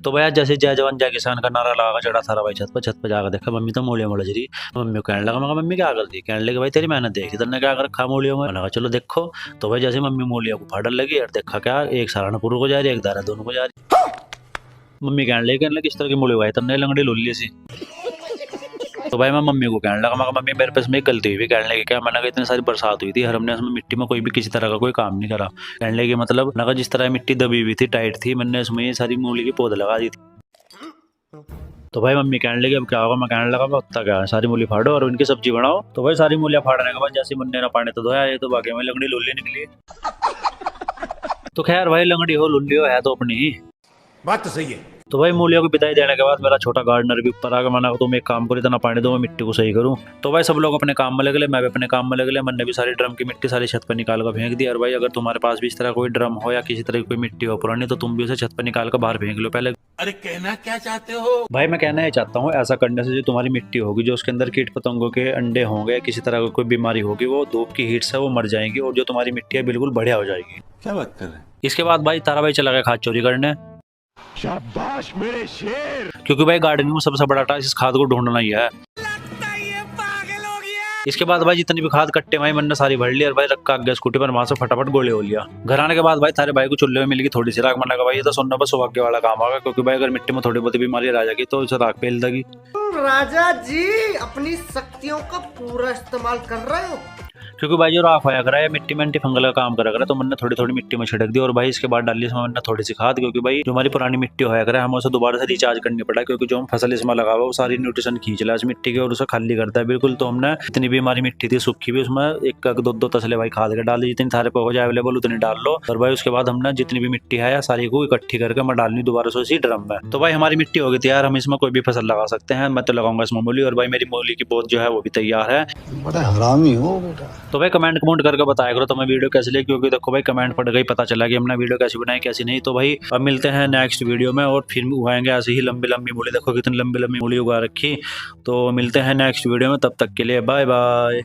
तो भाई आज जैसे जय जवान जय किसान का नारा लगा चढ़ा था भाई छत पे जाकर देखा मम्मी तो मूलियां मुड़ रही। मम्मी को कहने लगा, मैं कहा, मम्मी क्या कर दी? कहने लगे, भाई तेरी मेहनत देखी तेने क्या कर रखा मूलियों में। मैंने कहा चलो देखो। तो भाई जैसे मम्मी मूलियों को फाड़ने लगी और देखा क्या, एक सहारनपुर को जा रही है, एक दारा दोनों को जा रही है। मम्मी कहने लगी किस तरह की मूली उगाई तुमने, लंगड़ी लुल्ली सी। तो भाई मैं मम्मी को कहने लगा, मैं कहा, मम्मी मेरे पास में एक गलती हुई। कहने लगी क्या? मैंने कहा इतनी सारी बरसात हुई थी और हमने उसमें मिट्टी में कोई भी किसी तरह का कोई काम नहीं करा। कहने लगी मतलब? मैंने कहा जिस तरह मिट्टी दबी हुई थी, टाइट थी, मैंने उसमें ये सारी मूली की पौध लगा दी थी। तो भाई मम्मी कहने लगी अब क्या होगा? मैं कहने लगा उत्ता क्या है, सारी मूली फाड़ो और उनकी सब्जी बनाओ। तो भाई सारी मूलियां फाड़ने के बाद जैसे मुन्ने ना पानी तो धोया, ये तो बाकी में लंगड़ी लुल्ली निकली। तो खैर भाई लंगड़ी हो लुल्ली हो है तो अपनी ही बात तो सही है। तो भाई मूलियों को बिदाई देने के बाद मेरा छोटा गार्डनर भी ऊपर आ गया। मैंने कहा तुम एक काम करो, इतना पानी दो मैं मिट्टी को सही करूं। तो भाई सब लोग अपने काम में लगे, मैं भी अपने काम में लगे। मैंने भी सारी ड्रम की मिट्टी सारी छत पर निकाल कर फेंक दी। और भाई अगर तुम्हारे पास भी इस तरह कोई ड्रम हो या किसी तरह की कोई मिट्टी हो पुरानी, तो तुम भी उसे छत पर निकाल कर बाहर फेंक लो पहले। अरे कहना क्या चाहते हो भाई मैं कहना ये चाहता हूँ, ऐसा करने से जो तुम्हारी मिट्टी होगी, जो उसके अंदर कीट पतंगों के अंडे होंगे, किसी तरह की कोई बीमारी होगी, वो धूप की हीट से वो मर जाएंगी और जो तुम्हारी मिट्टी है बिल्कुल बढ़िया हो जाएगी। क्या बात कर रहे हैं? इसके बाद भाई तारा भाई चला गया खाद चोरी करने, शाबाश मेरे शेर। क्योंकि भाई गार्डनिंग में सबसे बड़ा टास्क इस खाद को ढूंढना ही है। इसके बाद भाई जितनी भी खाद कट्टे भाई मैंने सारी भर ली और भाई रखा गया स्कूटी पर, वहां से फटाफट गोले हो लिया। घर आने के बाद भाई थारे भाई को चूल्हे में मिल गई थोड़ी सी राख। मैंने कहा भाई ये तो सुनना बस सौभाग्य वाला काम होगा, क्योंकि भाई अगर मिट्टी में थोड़ी बहुत बीमारी आ जाएगी तो उसे राख पेल देगी। राजा जी अपनी शक्तियों का पूरा इस्तेमाल कर रहे हो। क्योंकि भाई जो राख होया करा है मिट्टी में एंटी फंगल का काम करा करा, तो मैंने थोड़ी थोड़ी मिट्टी में छिड़क दी। और भाई इसके बाद डाली इसमें मैंने थोड़ी सी खाद, क्योंकि भाई जो हमारी पुरानी मिट्टी होया करा हमें उसे दोबारा से रिचार्ज करनी पड़ा, क्योंकि जो हम फसल इसमें लगा हुआ वो सारी न्यूट्रिशन खींच ला इस मिट्टी के और उसे खाली करता है बिल्कुल। तो हमने जितनी भी हमारी मिट्टी थी सूखी भी, उसमें एक दो तसले भाई खाद के डाल दी, जितनी थारे पे हो जाए अवेलेबल उतनी डाल लो। और भाई उसके बाद हमने जितनी भी मिट्टी है सारी को इकट्ठी करके मैं डालनी दोबारा से इसी ड्रम में। तो भाई हमारी मिट्टी हो गई तैयार, हम इसमें कोई भी फसल लगा सकते हैं। मैं तो लगाऊंगा इसमें मूली, और भाई मेरी मूली की पौध जो है वो भी तैयार है। बड़ा हरामी हो बेटा। तो भाई कमेंट करके बताया करो तुम्हें वीडियो कैसी लगी, क्योंकि देखो भाई कमेंट पढ़ गई पता चला कि हमने वीडियो कैसी बनाई कैसी नहीं। तो भाई अब मिलते हैं नेक्स्ट वीडियो में, और फिर उगाएंगे ऐसे ही लंबी लंबी मूली। देखो कितनी लंबी लंबी मूली उगा रखी। तो मिलते हैं नेक्स्ट वीडियो में, तब तक के लिए बाय बाय।